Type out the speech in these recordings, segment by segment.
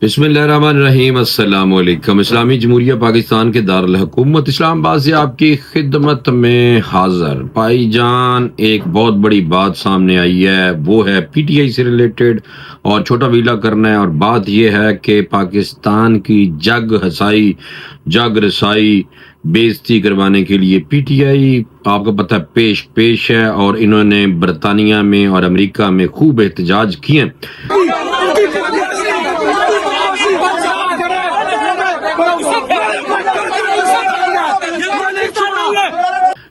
بسم اللہ الرحمن الرحیم۔ السلام علیکم۔ اسلامی جمہوریہ پاکستان کے دارالحکومت اسلام آباد سے آپ کی خدمت میں حاضر۔ بھائی جان، ایک بہت بڑی بات سامنے آئی ہے، وہ ہے پی ٹی آئی سے ریلیٹڈ اور چھوٹا ویلا کرنا ہے، اور بات یہ ہے کہ پاکستان کی جگ رسائی بےعزتی کروانے کے لیے پی ٹی آئی آپ کو پتہ ہے پیش ہے، اور انہوں نے برطانیہ میں اور امریکہ میں خوب احتجاج کیے۔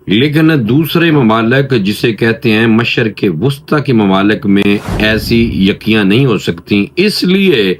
لیکن دوسرے ممالک جسے کہتے ہیں مشرق وسطی کے ممالک میں ایسی یکیاں نہیں ہو سکتی، اس لیے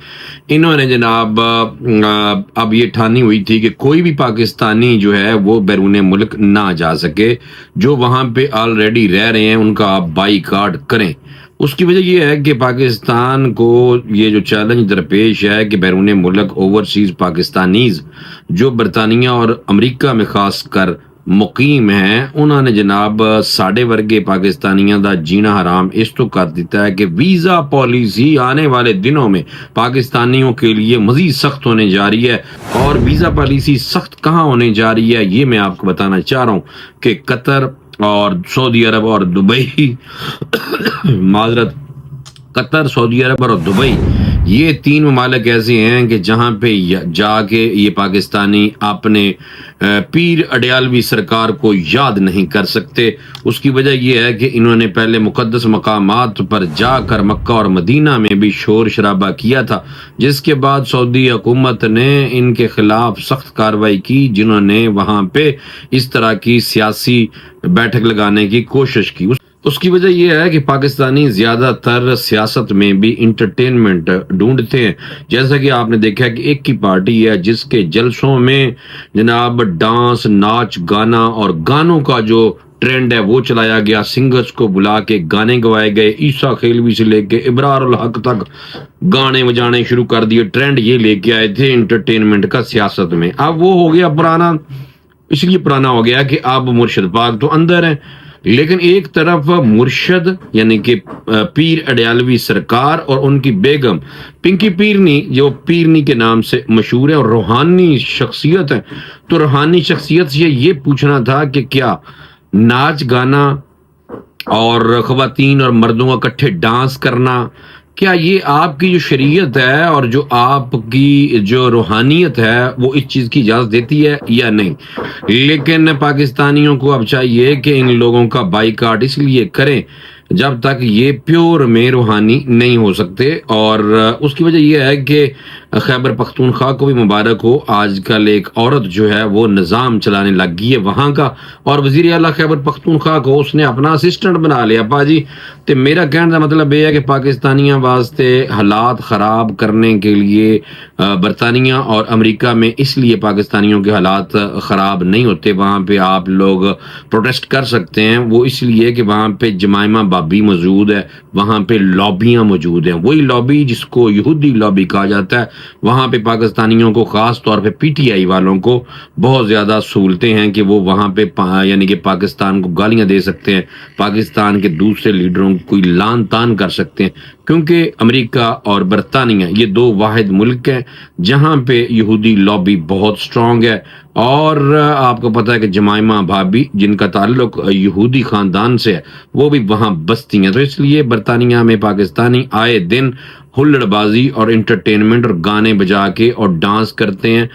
انہوں نے جناب اب یہ ٹھانی ہوئی تھی کہ کوئی بھی پاکستانی جو ہے وہ بیرون ملک نہ جا سکے، جو وہاں پہ آلریڈی رہ رہے ہیں ان کا آپ بائی کاٹ کریں۔ اس کی وجہ یہ ہے کہ پاکستان کو یہ جو چیلنج درپیش ہے کہ بیرون ملک اوورسیز پاکستانیز جو برطانیہ اور امریکہ میں خاص کر مقیم ہیں، انہوں نے جناب ساڑھے ورگے پاکستانیوں دا جینا حرام اس تو کر دیتا ہے کہ ویزا پالیسی آنے والے دنوں میں پاکستانیوں کے لیے مزید سخت ہونے جا رہی ہے۔ اور ویزا پالیسی سخت کہاں ہونے جا رہی ہے یہ میں آپ کو بتانا چاہ رہا ہوں کہ قطر اور سعودی عرب اور دبئی معذرت قطر، سعودی عرب اور دبئی، یہ تین ممالک ایسے ہیں کہ جہاں پہ جا کے یہ پاکستانی اپنے پیر اڈیالوی سرکار کو یاد نہیں کر سکتے۔ اس کی وجہ یہ ہے کہ انہوں نے پہلے مقدس مقامات پر جا کر مکہ اور مدینہ میں بھی شور شرابہ کیا تھا، جس کے بعد سعودی حکومت نے ان کے خلاف سخت کارروائی کی، جنہوں نے وہاں پہ اس طرح کی سیاسی بیٹھک لگانے کی کوشش کی۔ اس کی وجہ یہ ہے کہ پاکستانی زیادہ تر سیاست میں بھی انٹرٹینمنٹ ڈھونڈتے ہیں، جیسا کہ آپ نے دیکھا کہ ایک کی پارٹی ہے جس کے جلسوں میں جناب ڈانس، ناچ، گانا اور گانوں کا جو ٹرینڈ ہے وہ چلایا گیا، سنگرز کو بلا کے گانے گوائے گئے، عیسیٰ خیلوی سے لے کے ابرار الحق تک گانے بجانے شروع کر دیے۔ ٹرینڈ یہ لے کے آئے تھے انٹرٹینمنٹ کا سیاست میں۔ اب وہ ہو گیا پرانا، اس لیے پرانا ہو گیا کہ اب مرشد پاک تو اندر ہیں، لیکن ایک طرف مرشد یعنی کہ پیر اڈیالوی سرکار اور ان کی بیگم پنکی پیرنی، جو پیرنی کے نام سے مشہور ہے اور روحانی شخصیت ہے، تو روحانی شخصیت سے یہ پوچھنا تھا کہ کیا ناچ گانا اور خواتین اور مردوں کا اکٹھے ڈانس کرنا، کیا یہ آپ کی جو شریعت ہے اور جو آپ کی جو روحانیت ہے وہ اس چیز کی اجازت دیتی ہے یا نہیں؟ لیکن پاکستانیوں کو اب چاہیے کہ ان لوگوں کا بائی کاٹ اس لیے کریں جب تک یہ پیور میں روحانی نہیں ہو سکتے۔ اور اس کی وجہ یہ ہے کہ خیبر پختونخوا کو بھی مبارک ہو، آج کل ایک عورت جو ہے وہ نظام چلانے لگ گئی ہے وہاں کا، اور وزیر اعلیٰ خیبر پختونخوا کو اس نے اپنا اسسٹنٹ بنا لیا پاجی۔ تو میرا کہنے کا مطلب یہ ہے کہ پاکستانیوں واسطے حالات خراب کرنے کے لیے برطانیہ اور امریکہ میں اس لیے پاکستانیوں کے حالات خراب نہیں ہوتے، وہاں پہ آپ لوگ پروٹیسٹ کر سکتے ہیں، وہ اس لیے کہ وہاں پہ جمائمہ بابی موجود ہے، وہاں پہ لابیاں موجود ہیں، وہی لابی جس کو یہودی لابی کہا جاتا ہے۔ وہاں پہ پاکستانیوں کو، خاص طور پہ پی ٹی آئی والوں کو بہت زیادہ سہولتیں ہیں کہ وہ وہاں پہ یعنی کہ پاکستان کو گالیاں دے سکتے ہیں، پاکستان کے دوسرے لیڈروں کو کوئی لان تان کر سکتے ہیں، کیونکہ امریکہ اور برطانیہ یہ دو واحد ملک ہیں جہاں پہ یہودی لابی بہت سٹرونگ ہے۔ اور آپ کو پتہ ہے کہ جمائمہ بھابی جن کا تعلق یہودی خاندان سے ہے وہ بھی وہاں بستی ہیں، تو اس لیے برطانیہ میں پاکستانی آئے دن ہلڑ بازی اور انٹرٹینمنٹ اور گانے بجا کے اور ڈانس کرتے ہیں۔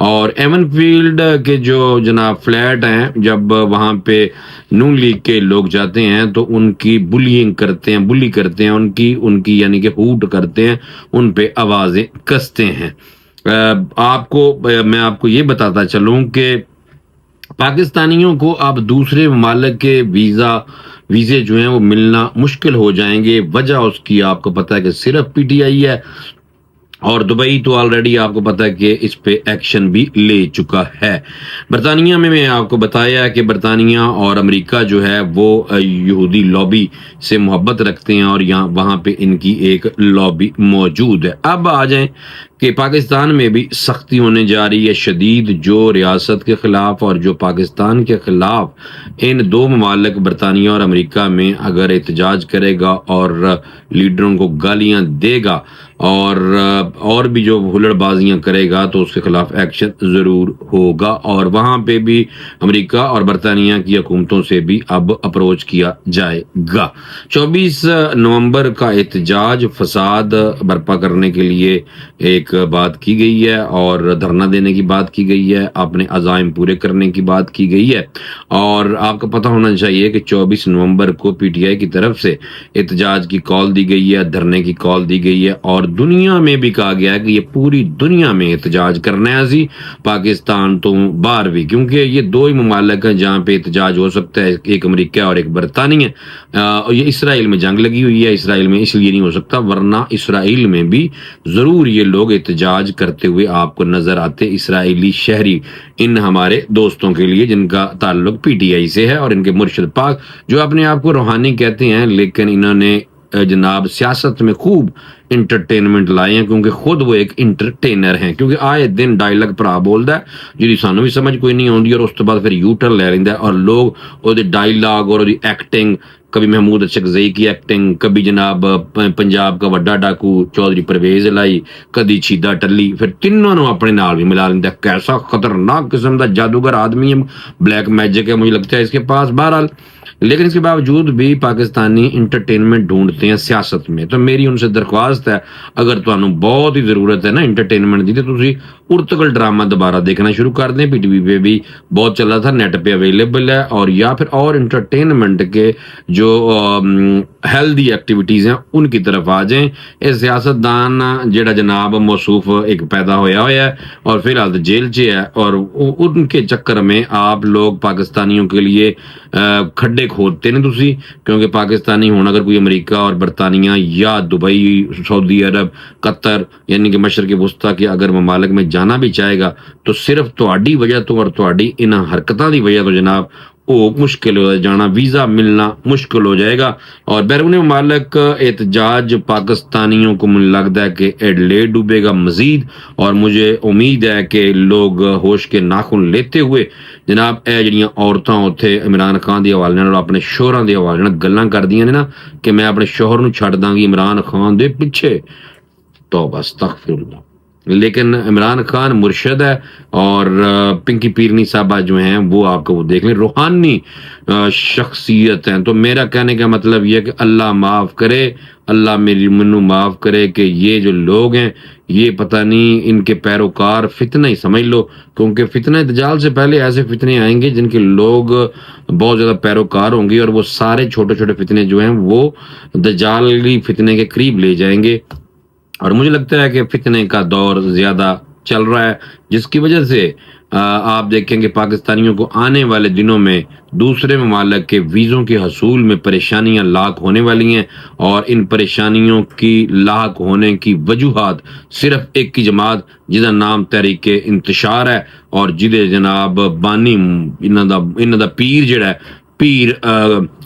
اور ایون فیلڈ کے جو جناب فلیٹ ہیں، جب وہاں پہ نون لیگ کے لوگ جاتے ہیں تو ان کی بلی کرتے ہیں، ان کی یعنی کہ ہوٹ کرتے ہیں، ان پہ آوازیں کستے ہیں۔ میں آپ کو یہ بتاتا چلوں کہ پاکستانیوں کو اب دوسرے ممالک کے ویزے جو ہیں وہ ملنا مشکل ہو جائیں گے۔ وجہ اس کی آپ کو پتہ ہے کہ صرف پی ٹی آئی ہے، اور دبئی تو آلریڈی آپ کو پتہ ہے کہ اس پہ ایکشن بھی لے چکا ہے۔ برطانیہ میں آپ کو بتایا کہ برطانیہ اور امریکہ جو ہے وہ یہودی لابی سے محبت رکھتے ہیں، اور وہاں پہ ان کی ایک لابی موجود ہے۔ اب آ جائیں کہ پاکستان میں بھی سختی ہونے جا رہی ہے شدید، جو ریاست کے خلاف اور جو پاکستان کے خلاف ان دو ممالک برطانیہ اور امریکہ میں اگر احتجاج کرے گا اور لیڈروں کو گالیاں دے گا اور بھی جو ہلڑ بازیاں کرے گا تو اس کے خلاف ایکشن ضرور ہوگا، اور وہاں پہ بھی امریکہ اور برطانیہ کی حکومتوں سے بھی اب اپروچ کیا جائے گا۔ 24 نومبر کا احتجاج فساد برپا کرنے کے لیے ایک بات کی گئی ہے، اور دھرنا دینے کی بات کی گئی ہے، اپنے عزائم پورے کرنے کی بات کی گئی ہے، اور آپ کو پتہ ہونا چاہیے کہ 24 نومبر کو پی ٹی آئی کی طرف سے احتجاج کی کال دی گئی ہے، دھرنے کی کال دی گئی ہے، اور دنیا میں بھی کہا گیا ہے کہ یہ پوری دنیا میں احتجاج کرنا ہے، اسی پاکستان تو باہر بھی، کیونکہ یہ دو ہی ممالک ہیں جہاں پہ احتجاج ہو سکتا ہے، ایک امریکہ اور ایک برطانیہ۔ یہ اسرائیل میں جنگ لگی ہوئی ہے، اسرائیل میں اس لیے نہیں ہو سکتا، ورنہ اسرائیل میں بھی ضرور یہ لوگ احتجاج کرتے ہوئے آپ کو نظر آتے، اسرائیلی شہری، ان ہمارے دوستوں کے لیے جن کا تعلق پی ٹی آئی سے ہے، اور ان کے مرشد پاک جو اپنے آپ کو روحانی کہتے ہیں، لیکن انہوں نے جناب سیاست میں خوب انٹرٹینمنٹ لائے ہیں، کیونکہ خود وہ ایک انٹرٹینر ہیں، کیونکہ آئے دن ڈائلاگ بھرا بولتا ہے جی سانوں بھی سمجھ کوئی نہیں آتی، اور اس کے بعد پھر یو ٹرن لے لینا ہے، اور لوگ وہ ڈائلاگ اور ایکٹنگ، کبھی محمود اشرفزئی کی ایکٹنگ، کبھی جناب پنجاب کا وڈا ڈاکو چودھری پرویز لائی، کدی چیدہ ٹلی، پھر تینوں نو اپنے نال بھی ملا لینا ہے۔ کیسا خطرناک قسم کا جادوگر آدمی ہے، بلیک میجک ہے مجھے لگتا ہے اس کے پاس۔ بہرحال لیکن اس کے باوجود بھی پاکستانی انٹرٹینمنٹ ڈھونڈتے ہیں سیاست میں، تو میری ان سے درخواست ہے اگر تمہیں بہت ہی ضرورت ہے نا انٹرٹینمنٹ دی، تو تسی ارتگل ڈرامہ دوبارہ دیکھنا شروع کر دیں، پی ٹی وی پہ بھی بہت چل رہا تھا، نیٹ پہ اویلیبل ہے، اور یا پھر اور انٹرٹینمنٹ کے جو ہیلدی ایکٹیویٹیز ہیں ان کی طرف آ جائیں۔ یہ سیاست دان جڑا جناب موصوف ایک پیدا ہوا ہے اور فی الحال جیل چ ہے، اور ان کے چکر میں آپ لوگ پاکستانیوں کے لیے کھڈے کھودتے نہیں تسی، کیونکہ پاکستانی ہونا اگر کوئی امریکہ اور برطانیہ یا دبئی، سعودی عرب، قطر یعنی کہ مشرق وسطیٰ کے اگر ممالک میں جانا بھی چاہے گا تو صرف تہاڈی وجہ تو اور تہاڈی ان حرکتاں دی وجہ تو جناب وہ مشکل ہو جانا، ویزا ملنا مشکل ہو جائے گا۔ اور بیرون ممالک احتجاج پاکستانیوں کو مجھے لگتا ہے کہ ایڈلیڈ ڈوبے گا مزید، اور مجھے امید ہے کہ لوگ ہوش کے ناخن لیتے ہوئے جناب اے جڑیاں عورتاں اتھے عمران خان دی حوالے نال اپنے شوہراں دے حوالے نال گلاں کردیاں نے نا کہ میں اپنے شوہر نو چھڈ داں گی عمران خان دے پیچھے، توبہ استغفر اللہ۔ لیکن عمران خان مرشد ہے، اور پنکی پیرنی صاحبہ جو ہیں وہ آپ کو وہ دیکھ لیں روحانی شخصیت ہیں۔ تو میرا کہنے کا مطلب یہ ہے کہ اللہ معاف کرے، اللہ میری منو معاف کرے کہ یہ جو لوگ ہیں یہ پتہ نہیں ان کے پیروکار فتنہ ہی سمجھ لو، کیونکہ فتنہ دجال سے پہلے ایسے فتنے آئیں گے جن کے لوگ بہت زیادہ پیروکار ہوں گے، اور وہ سارے چھوٹے چھوٹے فتنے جو ہیں وہ دجالی فتنے کے قریب لے جائیں گے، اور مجھے لگتا ہے کہ فتنے کا دور زیادہ چل رہا ہے، جس کی وجہ سے آپ دیکھیں گے پاکستانیوں کو آنے والے دنوں میں دوسرے ممالک کے ویزوں کے حصول میں پریشانیاں لاحق ہونے والی ہیں، اور ان پریشانیوں کی لاحق ہونے کی وجوہات صرف ایک کی جماعت جہاں نام تحریک انتشار ہے، اور جہدے جناب بانی انہاں دا پیر جڑا ہے پیر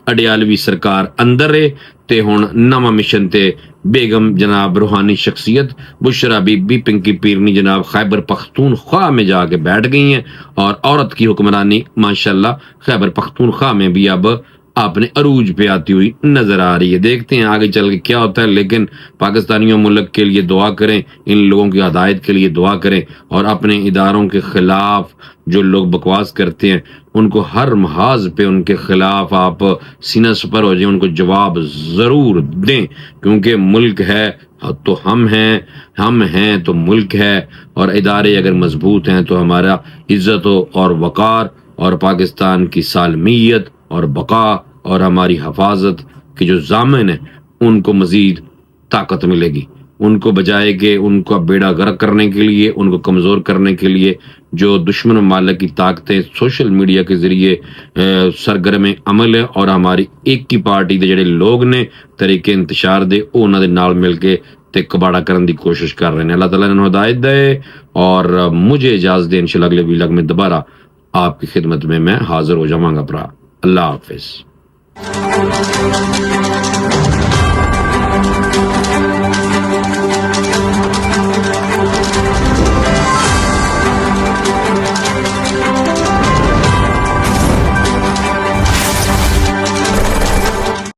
اڈیالوی سرکار اندر ہے، تے ہن نواں مشن تے بیگم جناب روحانی شخصیت بشرا بی بی پنکی پیرنی جناب خیبر پختونخوا میں جا کے بیٹھ گئی ہیں، اور عورت کی حکمرانی ماشاءاللہ خیبر پختونخوا میں بھی اب اپنے عروج پہ آتی ہوئی نظر آ رہی ہے۔ دیکھتے ہیں آگے چل کے کیا ہوتا ہے، لیکن پاکستانیوں ملک کے لیے دعا کریں، ان لوگوں کی ہدایت کے لیے دعا کریں، اور اپنے اداروں کے خلاف جو لوگ بکواس کرتے ہیں ان کو ہر محاذ پہ ان کے خلاف آپ سینہ سپر ہو جائیں، ان کو جواب ضرور دیں، کیونکہ ملک ہے تو ہم ہیں تو ملک ہے، اور ادارے اگر مضبوط ہیں تو ہمارا عزت اور وقار اور پاکستان کی سالمیت اور بقا اور ہماری حفاظت کے جو ضامن ہیں ان کو مزید طاقت ملے گی، ان کو بجائے کہ ان کو بیڑا غرق کرنے کے لیے، ان کو کمزور کرنے کے لیے جو دشمن ممالک کی طاقتیں سوشل میڈیا کے ذریعے سرگرم عمل ہے، اور ہماری ایک کی پارٹی دے جڑے لوگ نے طریقے انتشار دے انہاں دے نال مل کے تے کباڑا کرن دی کوشش کر رہے ہیں۔ اللہ تعالیٰ نے ہدایت دے، اور مجھے اجازت دے، انشاءاللہ اگلے ویلاگ میں دوبارہ آپ کی خدمت میں حاضر ہو جاواں گا۔ اللہ حافظ۔